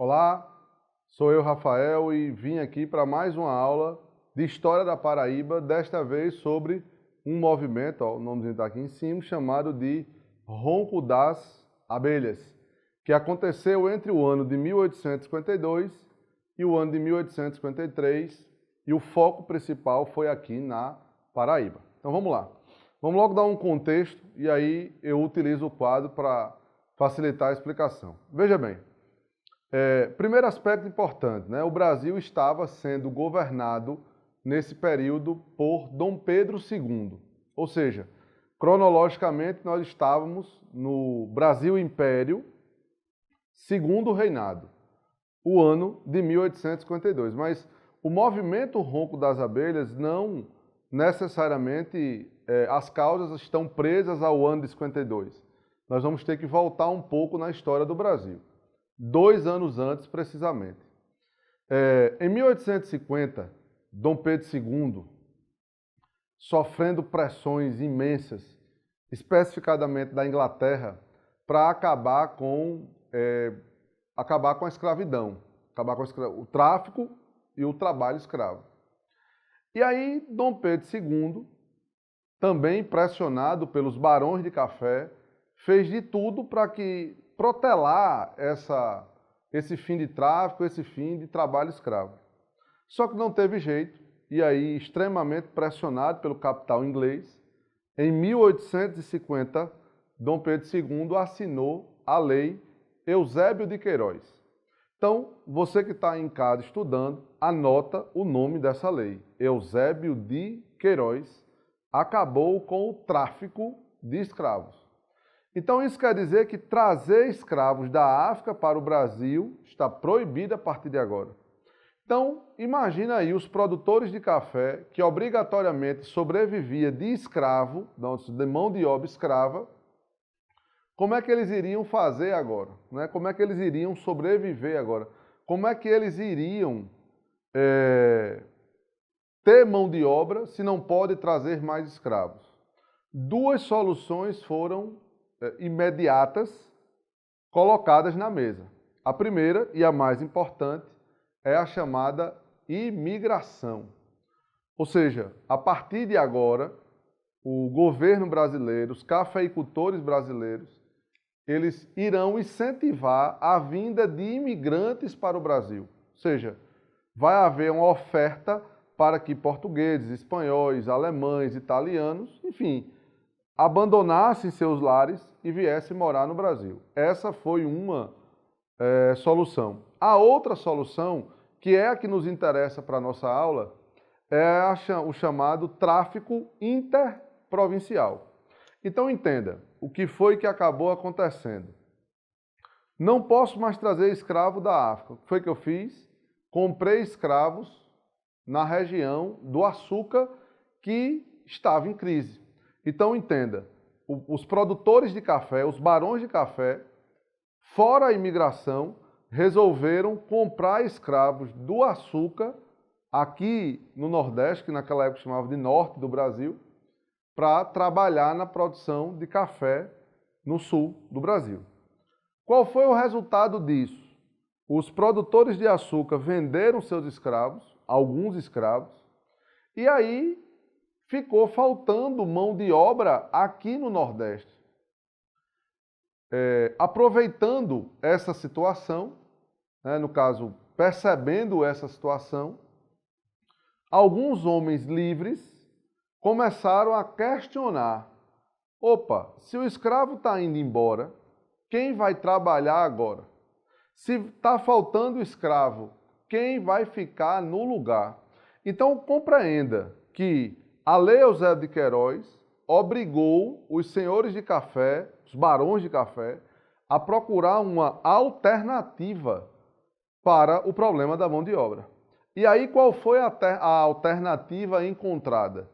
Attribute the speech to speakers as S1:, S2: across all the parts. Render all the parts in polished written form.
S1: Olá, sou eu, Rafael, e vim aqui para mais uma aula de História da Paraíba, desta vez sobre um movimento, ó, o nomezinho está aqui em cima, chamado de Ronco das Abelhas, que aconteceu entre o ano de 1852 e o ano de 1853, e o foco principal foi aqui na Paraíba. Então vamos lá. Vamos logo dar um contexto e aí eu utilizo o quadro para facilitar a explicação. Veja bem. Primeiro aspecto importante, né? O Brasil estava sendo governado nesse período por Dom Pedro II, ou seja, cronologicamente nós estávamos no Brasil Império, segundo reinado, o ano de 1852, mas o movimento Ronco das Abelhas não necessariamente, as causas estão presas ao ano de 52. Nós vamos ter que voltar um pouco na história do Brasil. 2 anos antes, precisamente. Em 1850, Dom Pedro II, sofrendo pressões imensas, especificadamente da Inglaterra, para acabar com a escravidão, acabar com o tráfico e o trabalho escravo. E aí, Dom Pedro II, também pressionado pelos barões de café, fez de tudo para que protelar esse fim de tráfico, esse fim de trabalho escravo. Só que não teve jeito, e aí, extremamente pressionado pelo capital inglês, em 1850, Dom Pedro II assinou a Lei Eusébio de Queiroz. Então, você que está em casa estudando, anota o nome dessa lei. Eusébio de Queiroz acabou com o tráfico de escravos. Então isso quer dizer que trazer escravos da África para o Brasil está proibido a partir de agora. Então imagina aí os produtores de café que obrigatoriamente sobrevivia de escravo, de mão de obra escrava, como é que eles iriam fazer agora? Né? Como é que eles iriam sobreviver agora? Como é que eles iriam ter mão de obra se não pode trazer mais escravos? 2 soluções foram imediatas colocadas na mesa. A primeira e a mais importante é a chamada imigração. Ou seja, a partir de agora, o governo brasileiro, os cafeicultores brasileiros, eles irão incentivar a vinda de imigrantes para o Brasil. Ou seja, vai haver uma oferta para que portugueses, espanhóis, alemães, italianos, enfim, abandonassem seus lares e viessem morar no Brasil. Essa foi uma solução. A outra solução, que é a que nos interessa para a nossa aula, é o chamado tráfico interprovincial. Então entenda, o que foi que acabou acontecendo? Não posso mais trazer escravo da África. O que foi que eu fiz? Comprei escravos na região do açúcar que estava em crise. Então entenda, os produtores de café, os barões de café, fora a imigração, resolveram comprar escravos do açúcar aqui no Nordeste, que naquela época chamava de Norte do Brasil, para trabalhar na produção de café no Sul do Brasil. Qual foi o resultado disso? Os produtores de açúcar venderam seus escravos, alguns escravos, e aí ficou faltando mão de obra aqui no Nordeste. Aproveitando essa situação, né, no caso, percebendo essa situação, alguns homens livres começaram a questionar: opa, se o escravo está indo embora, quem vai trabalhar agora? Se está faltando escravo, quem vai ficar no lugar? Então compreenda que a Lei Eusébio de Queiroz obrigou os senhores de café, os barões de café, a procurar uma alternativa para o problema da mão de obra. E aí qual foi a alternativa encontrada?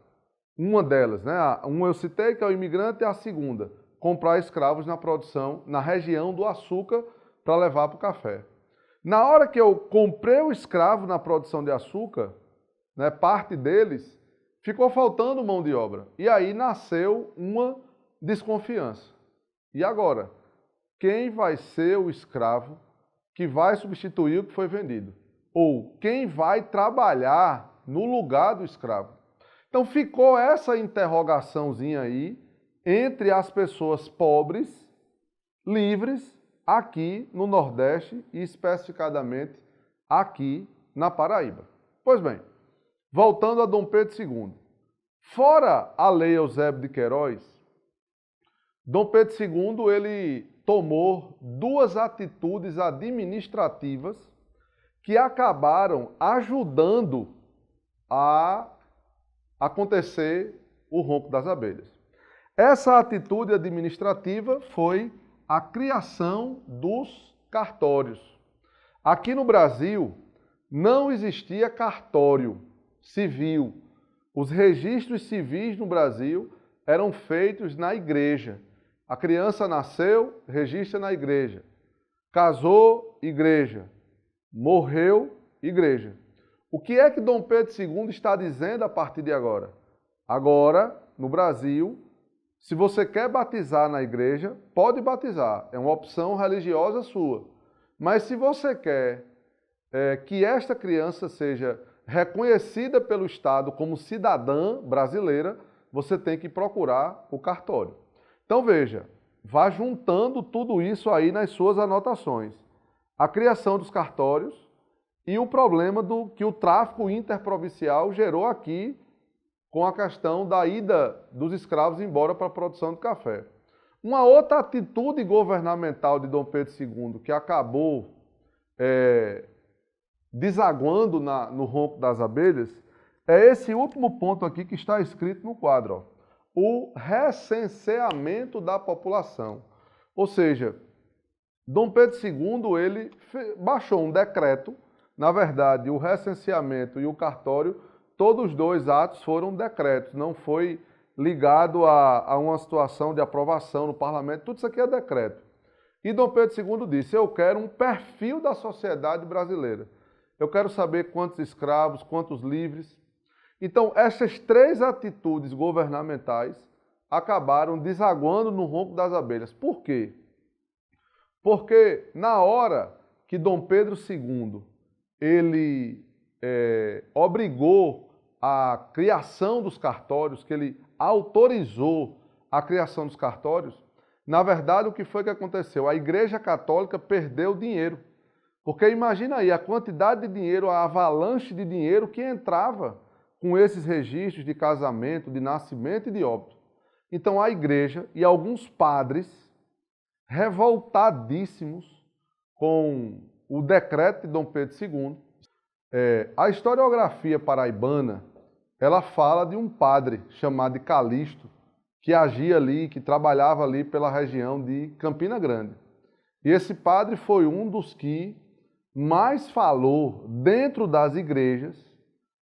S1: Uma delas, né? Uma eu citei, que é o imigrante, e a segunda, comprar escravos na produção, na região do açúcar, para levar para o café. Na hora que eu comprei o escravo na produção de açúcar, né, parte deles, ficou faltando mão de obra. E aí nasceu uma desconfiança. E agora? Quem vai ser o escravo que vai substituir o que foi vendido? Ou quem vai trabalhar no lugar do escravo? Então ficou essa interrogaçãozinha aí entre as pessoas pobres, livres, aqui no Nordeste e especificadamente aqui na Paraíba. Pois bem, voltando a Dom Pedro II. Fora a Lei Eusébio de Queiroz, Dom Pedro II ele tomou duas atitudes administrativas que acabaram ajudando a acontecer o ronco das abelhas. Essa atitude administrativa foi a criação dos cartórios. Aqui no Brasil não existia cartório civil. Os registros civis no Brasil eram feitos na igreja. A criança nasceu, registra na igreja. Casou, igreja. Morreu, igreja. O que é que Dom Pedro II está dizendo a partir de agora? Agora, no Brasil, se você quer batizar na igreja, pode batizar. É uma opção religiosa sua. Mas se você quer que esta criança seja reconhecida pelo Estado como cidadã brasileira, você tem que procurar o cartório. Então veja, vá juntando tudo isso aí nas suas anotações. A criação dos cartórios e o problema que o tráfico interprovincial gerou aqui com a questão da ida dos escravos embora para a produção de café. Uma outra atitude governamental de Dom Pedro II que acabou desaguando no ronco das abelhas é esse último ponto aqui que está escrito no quadro. Ó. O recenseamento da população. Ou seja, Dom Pedro II ele baixou um decreto, na verdade o recenseamento e o cartório, todos os dois atos foram decretos, não foi ligado a uma situação de aprovação no parlamento, tudo isso aqui é decreto. E Dom Pedro II disse, eu quero um perfil da sociedade brasileira. Eu quero saber quantos escravos, quantos livres. Então, essas três atitudes governamentais acabaram desaguando no ronco das abelhas. Por quê? Porque na hora que Dom Pedro II ele obrigou a criação dos cartórios, que ele autorizou a criação dos cartórios, na verdade o que foi que aconteceu? A Igreja Católica perdeu dinheiro. Porque imagina aí a quantidade de dinheiro, a avalanche de dinheiro que entrava com esses registros de casamento, de nascimento e de óbito. Então a igreja e alguns padres, revoltadíssimos com o decreto de Dom Pedro II, a historiografia paraibana, ela fala de um padre chamado de Calixto, que agia ali, que trabalhava ali pela região de Campina Grande. E esse padre foi um dos que mais falou dentro das igrejas